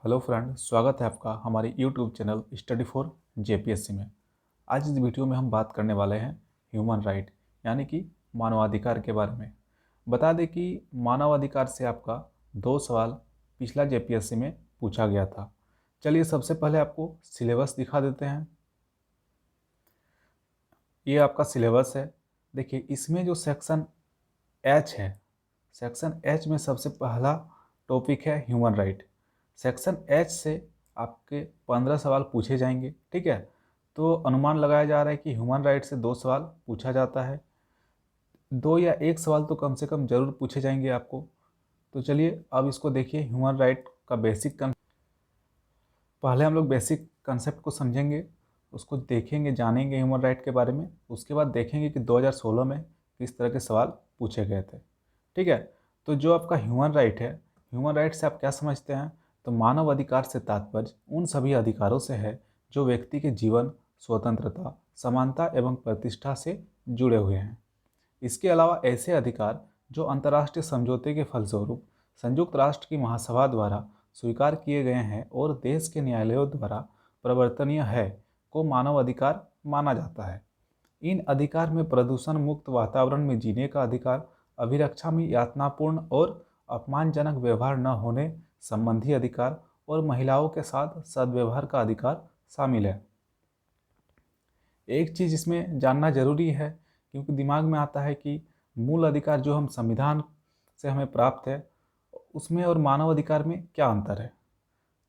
Hello friend, स्वागत है आपका हमारे YouTube channel study for JPSC में। आज इस वीडियो में हम बात करने वाले हैं ह्यूमन राइट यानी कि मानवाधिकार के बारे में। बता दें कि मानवाधिकार से आपका 2 सवाल पिछला जेपीएससी में पूछा गया था। चलिए सबसे पहले आपको सिलेबस दिखा देते हैं। ये आपका सिलेबस है। देखिए इसमें जो सेक्शन एच है, सेक्शन एच में सबसे पहला टॉपिक है ह्यूमन राइट। सेक्शन एच से आपके 15 सवाल पूछे जाएंगे। ठीक है, तो अनुमान लगाया जा रहा है कि ह्यूमन राइट से 2 सवाल पूछा जाता है। 2 या 1 सवाल तो कम से कम जरूर पूछे जाएंगे आपको। तो चलिए अब इसको देखिए, ह्यूमन राइट का पहले हम लोग बेसिक कंसेप्ट को समझेंगे, उसको देखेंगे, जानेंगे ह्यूमन राइट के बारे में। उसके बाद देखेंगे कि 2016 में किस तरह के सवाल पूछे गए थे। ठीक है, तो जो आपका ह्यूमन राइट है, ह्यूमन राइट से आप क्या समझते हैं? तो मानव अधिकार से तात्पर्य उन सभी अधिकारों से है जो व्यक्ति के जीवन, स्वतंत्रता, समानता एवं प्रतिष्ठा से जुड़े हुए हैं। इसके अलावा ऐसे अधिकार जो अंतर्राष्ट्रीय समझौते के फलस्वरूप संयुक्त राष्ट्र की महासभा द्वारा स्वीकार किए गए हैं और देश के न्यायालयों द्वारा प्रवर्तनीय है, को मानव अधिकार माना जाता है। इन अधिकार में प्रदूषण मुक्त वातावरण में जीने का अधिकार, अभिरक्षा में यातनापूर्ण और अपमानजनक व्यवहार न होने संबंधी अधिकार और महिलाओं के साथ सद्व्यवहार का अधिकार शामिल है। एक चीज़ इसमें जानना जरूरी है, क्योंकि दिमाग में आता है कि मूल अधिकार जो हम संविधान से हमें प्राप्त है, उसमें और मानव अधिकार में क्या अंतर है।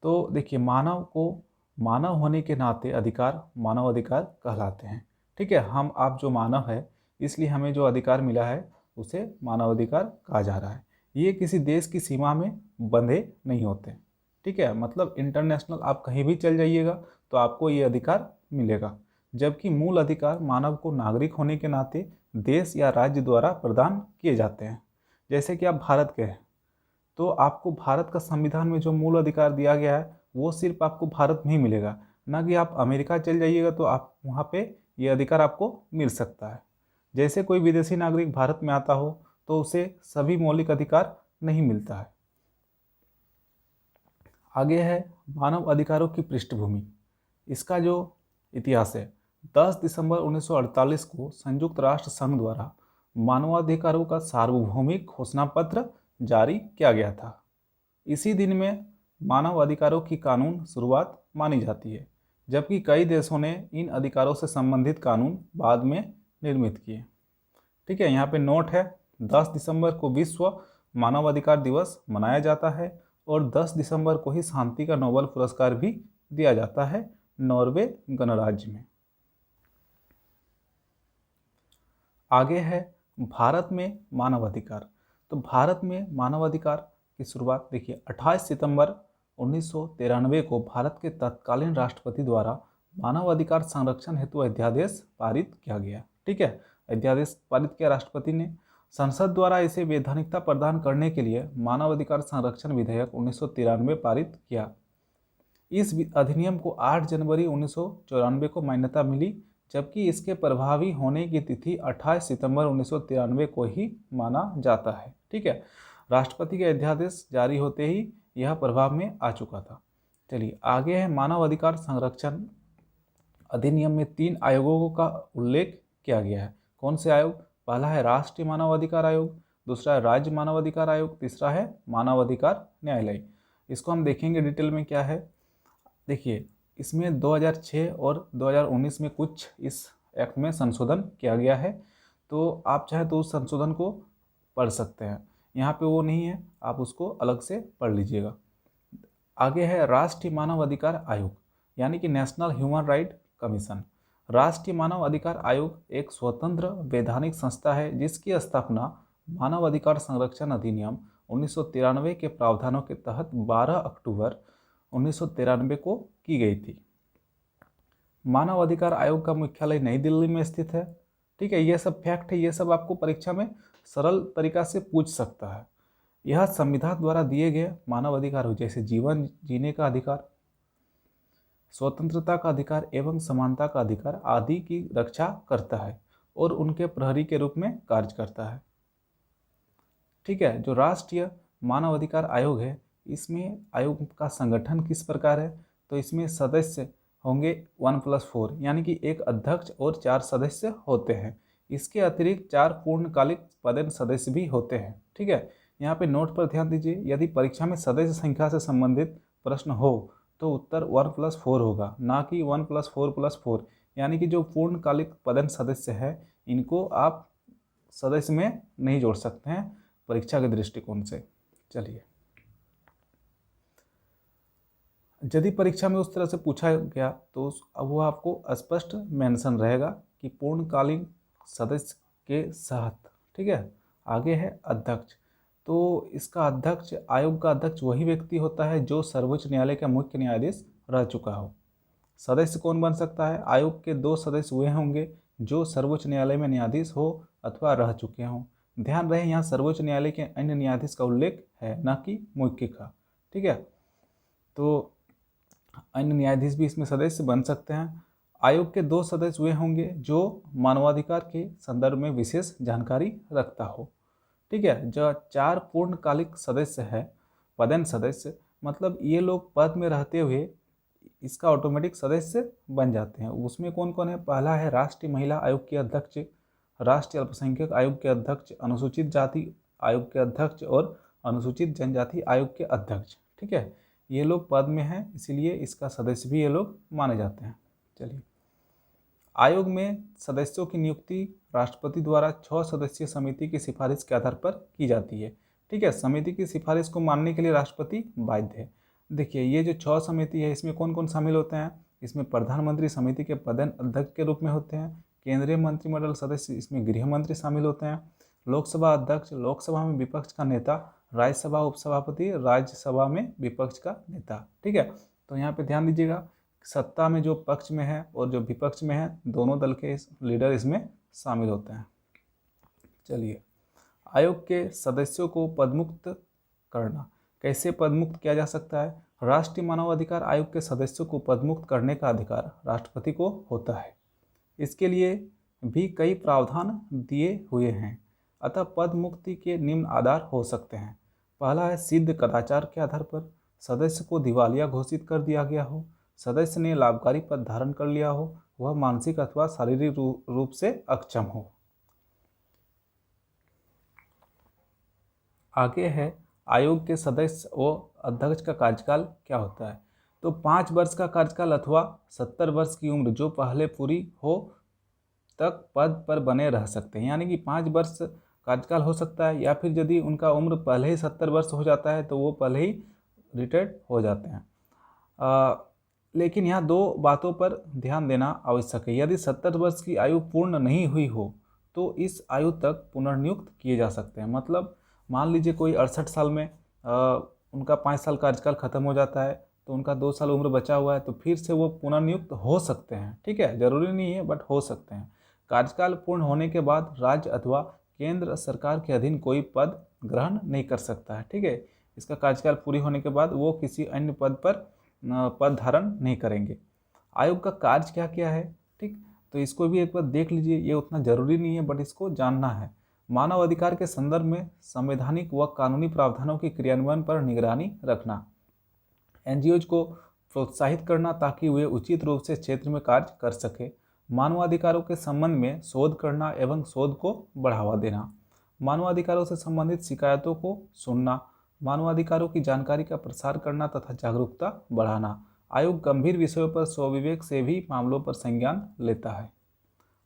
तो देखिए, मानव को मानव होने के नाते अधिकार मानव अधिकार कहलाते हैं। ठीक है, हम आप जो मानव है, इसलिए हमें जो अधिकार मिला है उसे मानव अधिकार कहा जा रहा है। ये किसी देश की सीमा में बंधे नहीं होते। ठीक है, मतलब इंटरनेशनल आप कहीं भी चल जाइएगा तो आपको ये अधिकार मिलेगा। जबकि मूल अधिकार मानव को नागरिक होने के नाते देश या राज्य द्वारा प्रदान किए जाते हैं। जैसे कि आप भारत के हैं, तो आपको भारत का संविधान में जो मूल अधिकार दिया गया है वो सिर्फ आपको भारत में ही मिलेगा, ना कि आप अमेरिका चल जाइएगा तो आप वहाँ पे ये अधिकार आपको मिल सकता है। जैसे कोई विदेशी नागरिक भारत में आता हो तो उसे सभी मौलिक अधिकार नहीं मिलता है। आगे है मानव अधिकारों की पृष्ठभूमि। इसका जो इतिहास है, 10 दिसंबर 1948 को संयुक्त राष्ट्र संघ द्वारा मानवाधिकारों का सार्वभौमिक घोषणा पत्र जारी किया गया था। इसी दिन में मानव अधिकारों की कानून शुरुआत मानी जाती है, जबकि कई देशों ने इन अधिकारों से संबंधित कानून बाद में निर्मित किए। ठीक है, यहाँ पे नोट है, 10 दिसंबर को विश्व मानवाधिकार दिवस मनाया जाता है और 10 दिसंबर को ही शांति का नोबेल पुरस्कार भी दिया जाता है नॉर्वे गणराज्य में। आगे है भारत में मानवाधिकार। तो भारत में मानवाधिकार की शुरुआत देखिए, 28 सितंबर 1993 को भारत के तत्कालीन राष्ट्रपति द्वारा मानवाधिकार संरक्षण हेतु अध्यादेश पारित किया गया। ठीक है, अध्यादेश पारित किया राष्ट्रपति ने। संसद द्वारा इसे वैधानिकता प्रदान करने के लिए मानवाधिकार संरक्षण विधेयक 1993 पारित किया। इस अधिनियम को 8 जनवरी 1994 को मान्यता मिली, जबकि इसके प्रभावी होने की तिथि 28 सितंबर 1993 को ही माना जाता है। ठीक है, राष्ट्रपति के अध्यादेश जारी होते ही यह प्रभाव में आ चुका था। चलिए आगे है मानव अधिकार संरक्षण अधिनियम में 3 आयोगों का उल्लेख किया गया है। कौन से आयोग? पहला है राष्ट्रीय मानव अधिकार आयोग, दूसरा है राज्य मानव अधिकार आयोग, तीसरा है मानव अधिकार न्यायालय। इसको हम देखेंगे डिटेल में क्या है। देखिए इसमें 2006 और 2019 में कुछ इस एक्ट में संशोधन किया गया है, तो आप चाहे तो उस संशोधन को पढ़ सकते हैं। यहाँ पे वो नहीं है, आप उसको अलग से पढ़ लीजिएगा। आगे है राष्ट्रीय मानव अधिकार आयोग यानी कि नेशनल ह्यूमन राइट कमीशन। राष्ट्रीय मानव अधिकार आयोग एक स्वतंत्र वैधानिक संस्था है जिसकी स्थापना मानव अधिकार संरक्षण अधिनियम 1993 के प्रावधानों के तहत 12 अक्टूबर 1993 को की गई थी। मानव अधिकार आयोग का मुख्यालय नई दिल्ली में स्थित है। ठीक है, ये सब फैक्ट है, ये सब आपको परीक्षा में सरल तरीका से पूछ सकता है। यह संविधान द्वारा दिए गए मानव अधिकार जैसे जीवन जीने का अधिकार, स्वतंत्रता का अधिकार एवं समानता का अधिकार आदि की रक्षा करता है और उनके प्रहरी के रूप में कार्य करता है। ठीक है, जो राष्ट्रीय मानव अधिकार आयोग है इसमें आयोग का संगठन किस प्रकार है, तो इसमें सदस्य होंगे 1+4, यानी कि एक अध्यक्ष और 4 सदस्य होते हैं। इसके अतिरिक्त 4 पूर्णकालिक पदेन सदस्य भी होते हैं। ठीक है, यहाँ पे नोट पर ध्यान दीजिए, यदि परीक्षा में सदस्य संख्या से संबंधित प्रश्न हो तो उत्तर 1+4 होगा, ना कि 1+4+4, यानी कि जो पूर्णकालिक पदेन सदस्य है इनको आप सदस्य में नहीं जोड़ सकते हैं परीक्षा के दृष्टिकोण से। चलिए, यदि परीक्षा में उस तरह से पूछा गया तो वो आपको स्पष्ट मेंशन रहेगा कि पूर्णकालीन सदस्य के साथ। ठीक है, आगे है अध्यक्ष। तो इसका अध्यक्ष, आयोग का अध्यक्ष वही व्यक्ति होता है जो सर्वोच्च न्यायालय का मुख्य न्यायाधीश रह चुका हो। सदस्य कौन बन सकता है, आयोग के 2 सदस्य वे होंगे जो सर्वोच्च न्यायालय में न्यायाधीश हो अथवा रह चुके हों। ध्यान रहे यहाँ सर्वोच्च न्यायालय के अन्य न्यायाधीश का उल्लेख है, ना कि मुख्य का। ठीक है, तो अन्य न्यायाधीश भी इसमें सदस्य बन सकते हैं। आयोग के 2 सदस्य वे होंगे जो मानवाधिकार के संदर्भ में विशेष जानकारी रखता हो। ठीक है, जो 4 पूर्णकालिक सदस्य है, पदेन सदस्य, मतलब ये लोग पद में रहते हुए इसका ऑटोमेटिक सदस्य बन जाते हैं। उसमें कौन कौन है, पहला है राष्ट्रीय महिला आयोग के अध्यक्ष, राष्ट्रीय अल्पसंख्यक आयोग के अध्यक्ष, अनुसूचित जाति आयोग के अध्यक्ष और अनुसूचित जनजाति आयोग के अध्यक्ष। ठीक है, ये लोग पद में हैं, इसीलिए इसका सदस्य भी ये लोग माने जाते हैं। चलिए, आयोग में सदस्यों की नियुक्ति राष्ट्रपति द्वारा 6 सदस्यीय समिति की सिफारिश के आधार पर की जाती है। ठीक है, समिति की सिफारिश को मानने के लिए राष्ट्रपति बाध्य है। देखिए, ये जो 6 समिति है इसमें कौन कौन शामिल होते हैं, इसमें प्रधानमंत्री समिति के पदेन अध्यक्ष के रूप में होते हैं, केंद्रीय मंत्रिमंडल सदस्य, इसमें गृह मंत्री शामिल होते हैं, लोकसभा अध्यक्ष, लोकसभा में विपक्ष का नेता, राज्यसभा उपसभापति, राज्यसभा में विपक्ष का नेता। ठीक है, तो यहाँ पे ध्यान दीजिएगा, सत्ता में जो पक्ष में है और जो विपक्ष में है, दोनों दल के लीडर इसमें शामिल होते हैं। चलिए, आयोग के सदस्यों को पदमुक्त करना, कैसे पदमुक्त किया जा सकता है। राष्ट्रीय मानवाधिकार आयोग के सदस्यों को पदमुक्त करने का अधिकार राष्ट्रपति को होता है। इसके लिए भी कई प्रावधान दिए हुए हैं, अतः पद मुक्ति के निम्न आधार हो सकते हैं। पहला है सिद्ध कदाचार के आधार पर, सदस्य को दिवालिया घोषित कर दिया गया हो, सदस्य ने लाभकारी पद धारण कर लिया हो, वह मानसिक अथवा शारीरिक रूप से अक्षम हो। आगे है आयोग के सदस्य व अध्यक्ष का कार्यकाल क्या होता है। तो 5 वर्ष का कार्यकाल अथवा 70 वर्ष की उम्र जो पहले पूरी हो तक पद पर बने रह सकते हैं, यानी कि 5 वर्ष कार्यकाल हो सकता है, या फिर यदि उनका उम्र पहले ही 70 वर्ष हो जाता है तो वो पहले ही रिटायर्ड हो जाते हैं। लेकिन यहाँ 2 बातों पर ध्यान देना आवश्यक है। यदि 70 वर्ष की आयु पूर्ण नहीं हुई हो तो इस आयु तक पुनर्नियुक्त किए जा सकते हैं। मतलब मान लीजिए कोई 68 साल में उनका 5 साल कार्यकाल खत्म हो जाता है तो उनका 2 साल उम्र बचा हुआ है, तो फिर से वो पुनर्नियुक्त हो सकते हैं। ठीक है, जरूरी नहीं है बट हो सकते हैं। कार्यकाल पूर्ण होने के बाद राज्य अथवा केंद्र सरकार के अधीन कोई पद ग्रहण नहीं कर सकता है। ठीक है, इसका कार्यकाल पूरी होने के बाद वो किसी अन्य पद पर पद धारण नहीं करेंगे। आयोग का कार्य क्या क्या है, ठीक, तो इसको भी एक बार देख लीजिए, ये उतना जरूरी नहीं है बट इसको जानना है। मानव अधिकार के संदर्भ में संवैधानिक व कानूनी प्रावधानों के क्रियान्वयन पर निगरानी रखना, एनजीओज को प्रोत्साहित करना ताकि वे उचित रूप से क्षेत्र में कार्य कर सके, मानवाधिकारों के संबंध में शोध करना एवं शोध को बढ़ावा देना, मानवाधिकारों से संबंधित शिकायतों को सुनना, मानवाधिकारों की जानकारी का प्रसार करना तथा जागरूकता बढ़ाना। आयोग गंभीर विषयों पर स्वविवेक से भी मामलों पर संज्ञान लेता है।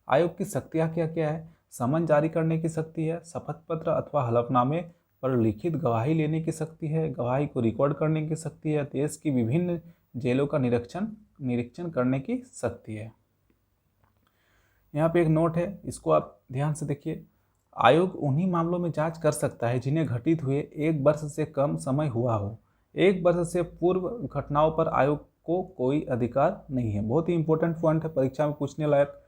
आयोग की शक्तियाँ क्या क्या है, समन जारी करने की शक्ति है, शपथ पत्र अथवा हलफनामे पर लिखित गवाही लेने की शक्ति है, गवाही को रिकॉर्ड करने की शक्ति है, देश की विभिन्न जेलों का निरीक्षण करने की शक्ति है। यहाँ पे एक नोट है, इसको आप ध्यान से देखिए। आयोग उन्हीं मामलों में जांच कर सकता है जिन्हें घटित हुए 1 वर्ष से कम समय हुआ हो। 1 वर्ष से पूर्व घटनाओं पर आयोग को कोई अधिकार नहीं है। बहुत ही इंपॉर्टेंट पॉइंट है, परीक्षा में पूछने लायक।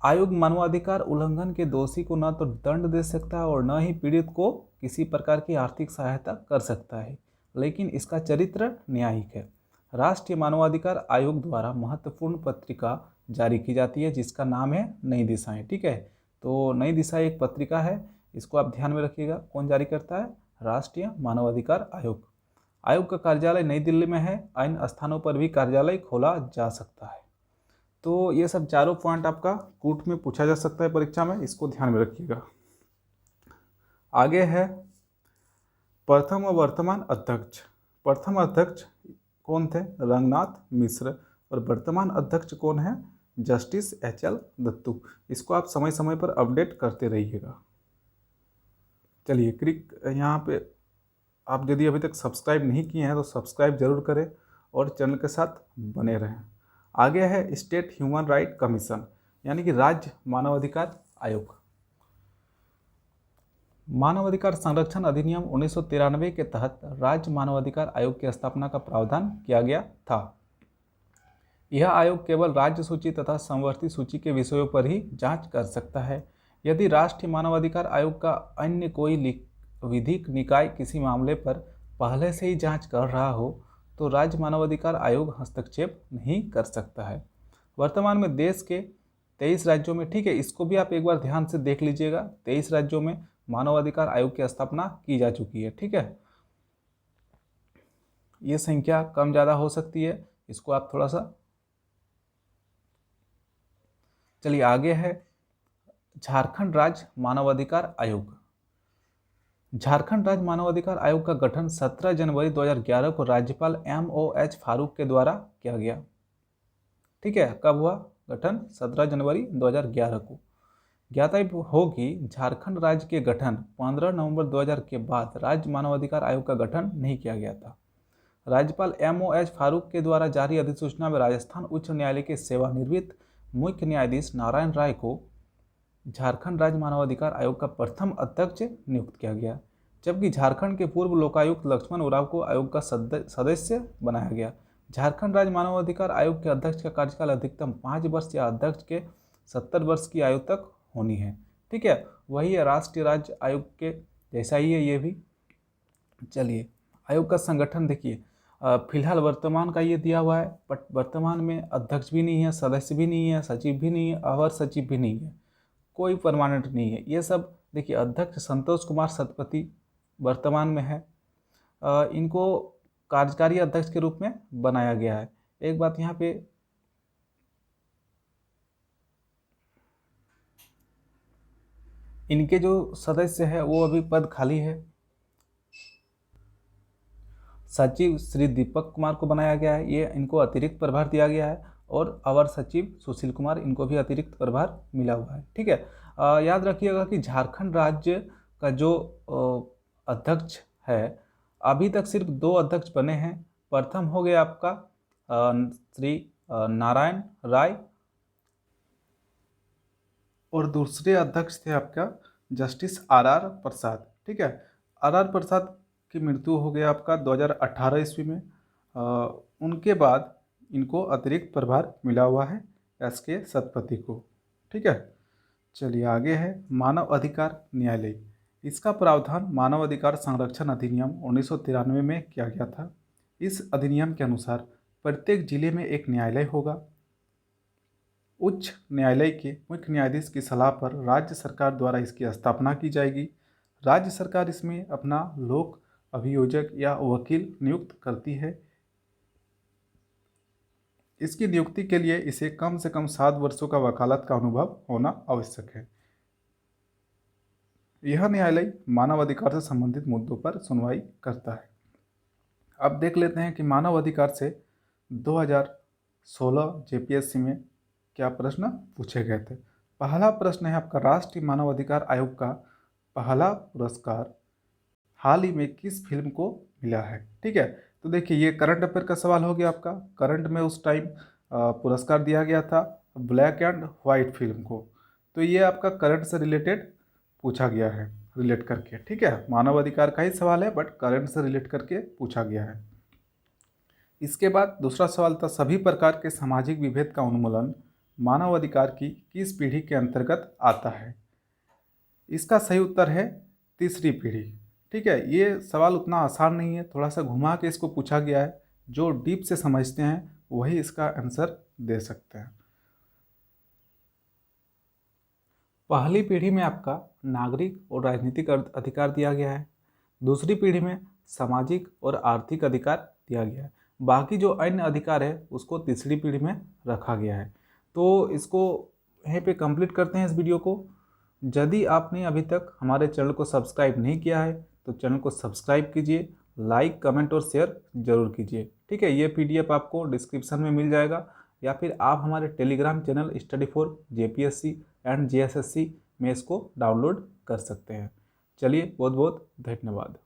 आयोग मानवाधिकार उल्लंघन के दोषी को न तो दंड दे सकता है और न ही पीड़ित को किसी प्रकार की आर्थिक सहायता कर सकता है, लेकिन इसका चरित्र न्यायिक है। राष्ट्रीय मानवाधिकार आयोग द्वारा महत्वपूर्ण पत्रिका जारी की जाती है जिसका नाम है नई दिशाएं। ठीक है, तो नई दिशाएं एक पत्रिका है, इसको आप ध्यान में रखिएगा। कौन जारी करता है, राष्ट्रीय मानवाधिकार आयोग। आयोग का कार्यालय नई दिल्ली में है, अन्य स्थानों पर भी कार्यालय खोला जा सकता है। तो ये सब चारों पॉइंट आपका कूट में पूछा जा सकता है परीक्षा में, इसको ध्यान में रखिएगा। आगे है प्रथम और वर्तमान अध्यक्ष। प्रथम अध्यक्ष कौन थे? रंगनाथ मिश्र। और वर्तमान अध्यक्ष कौन है? Justice HL Dattu. इसको आप समय समय पर अपडेट करते रहिएगा। चलिए क्लिक यहाँ पे आप यदि अभी तक सब्सक्राइब नहीं किए हैं तो सब्सक्राइब जरूर करें और चैनल के साथ बने रहें। आगे है स्टेट ह्यूमन राइट कमीशन, यानी कि राज्य मानवाधिकार आयोग। मानवाधिकार संरक्षण अधिनियम 1993 के तहत राज्य मानवाधिकार आयोग की स्थापना का प्रावधान किया गया था। यह आयोग केवल राज्य सूची तथा समवर्ती सूची के विषयों पर ही जांच कर सकता है। यदि राष्ट्रीय मानवाधिकार आयोग का अन्य कोई विधिक निकाय किसी मामले पर पहले से ही जांच कर रहा हो तो राज्य मानवाधिकार आयोग हस्तक्षेप नहीं कर सकता है। वर्तमान में देश के 23 राज्यों में, ठीक है, इसको भी आप एक बार ध्यान से देख लीजिएगा, 23 राज्यों में मानवाधिकार आयोग की स्थापना की जा चुकी है। ठीक है, ये संख्या कम ज़्यादा हो सकती है, इसको आप थोड़ा सा। चलिए आगे है झारखंड राज्य मानवाधिकार आयोग। झारखंड राज्य मानवाधिकार आयोग का गठन 17 जनवरी 2011 को राज्यपाल MOH फारूक के द्वारा किया गया। ठीक है, कब हुआ गठन? 17 जनवरी 2011 को। ज्ञातव्य हो कि झारखंड राज्य के गठन 15 नवंबर 2000 के बाद राज्य मानवाधिकार आयोग का गठन नहीं किया गया था। राज्यपाल MOH फारूक के द्वारा जारी अधिसूचना में राजस्थान उच्च न्यायालय के सेवानिवृत्त मुख्य न्यायाधीश नारायण राय को झारखंड राज्य मानवाधिकार आयोग का प्रथम अध्यक्ष नियुक्त किया गया, जबकि झारखंड के पूर्व लोकायुक्त लक्ष्मण उरांव को आयोग का सदस्य बनाया गया। झारखंड राज्य मानवाधिकार आयोग के अध्यक्ष का कार्यकाल अधिकतम 5 वर्ष या अध्यक्ष के 70 वर्ष की आयु तक होनी है। ठीक है, वही है राष्ट्रीय राज्य आयोग के जैसा ही है ये भी। चलिए आयोग का संगठन देखिए, फिलहाल वर्तमान का ये दिया हुआ है, बट वर्तमान में अध्यक्ष भी नहीं है, सदस्य भी नहीं है, सचिव भी नहीं है, अवर सचिव भी नहीं है, कोई परमानेंट नहीं है। ये सब देखिए, अध्यक्ष संतोष कुमार सतपथी वर्तमान में है, इनको कार्यकारी अध्यक्ष के रूप में बनाया गया है। एक बात यहाँ पे इनके जो सदस्य है वो अभी पद खाली है। सचिव श्री दीपक कुमार को बनाया गया है, ये इनको अतिरिक्त प्रभार दिया गया है, और अवर सचिव सुशील कुमार, इनको भी अतिरिक्त प्रभार मिला हुआ है। ठीक है, याद रखिएगा कि झारखंड राज्य का जो अध्यक्ष है, अभी तक सिर्फ 2 अध्यक्ष बने हैं। प्रथम हो गया आपका श्री नारायण राय, और दूसरे अध्यक्ष थे आपका जस्टिस RR प्रसाद। ठीक है, RR प्रसाद की मृत्यु हो गया आपका 2018 ईस्वी में। उनके बाद इनको अतिरिक्त प्रभार मिला हुआ है SK सतपथी को। ठीक है, चलिए आगे है मानव अधिकार न्यायालय। इसका प्रावधान मानव अधिकार संरक्षण अधिनियम 1993 में किया गया था। इस अधिनियम के अनुसार प्रत्येक जिले में एक न्यायालय होगा। उच्च न्यायालय के मुख्य न्यायाधीश की सलाह पर राज्य सरकार द्वारा इसकी स्थापना की जाएगी। राज्य सरकार इसमें अपना लोक अभियोजक या वकील नियुक्त करती है। इसकी नियुक्ति के लिए इसे कम से कम 7 वर्षों का वकालत का अनुभव होना आवश्यक है। यह न्यायालय मानव अधिकार से संबंधित मुद्दों पर सुनवाई करता है। अब देख लेते हैं कि मानव अधिकार से 2016 JPSC में क्या प्रश्न पूछे गए थे। पहला प्रश्न है आपका, राष्ट्रीय मानव अधिकार आयोग का पहला पुरस्कार हाल ही में किस फिल्म को मिला है। ठीक है, तो देखिए ये करंट अफेयर का सवाल हो गया आपका। करंट में उस टाइम पुरस्कार दिया गया था ब्लैक एंड व्हाइट फिल्म को, तो ये आपका करंट से रिलेटेड पूछा गया है, रिलेट करके। ठीक है, मानव अधिकार का ही सवाल है बट करंट से रिलेट करके पूछा गया है। इसके बाद दूसरा सवाल था, सभी प्रकार के सामाजिक विभेद का उन्मूलन मानव अधिकार की किस पीढ़ी के अंतर्गत आता है। इसका सही उत्तर है तीसरी पीढ़ी। ठीक है, ये सवाल उतना आसान नहीं है, थोड़ा सा घुमा के इसको पूछा गया है। जो डीप से समझते हैं वही इसका आंसर दे सकते हैं। पहली पीढ़ी में आपका नागरिक और राजनीतिक अधिकार दिया गया है। दूसरी पीढ़ी में सामाजिक और आर्थिक अधिकार दिया गया है। बाकी जो अन्य अधिकार है उसको तीसरी पीढ़ी में रखा गया है। तो इसको यहीं पे कंप्लीट करते हैं इस वीडियो को। यदि आपने अभी तक हमारे चैनल को सब्सक्राइब नहीं किया है तो चैनल को सब्सक्राइब कीजिए, लाइक कमेंट और शेयर जरूर कीजिए। ठीक है, ये PDF आपको डिस्क्रिप्शन में मिल जाएगा, या फिर आप हमारे Telegram channel study for JPSC and JSSC में इसको डाउनलोड कर सकते हैं। चलिए, बहुत बहुत धन्यवाद।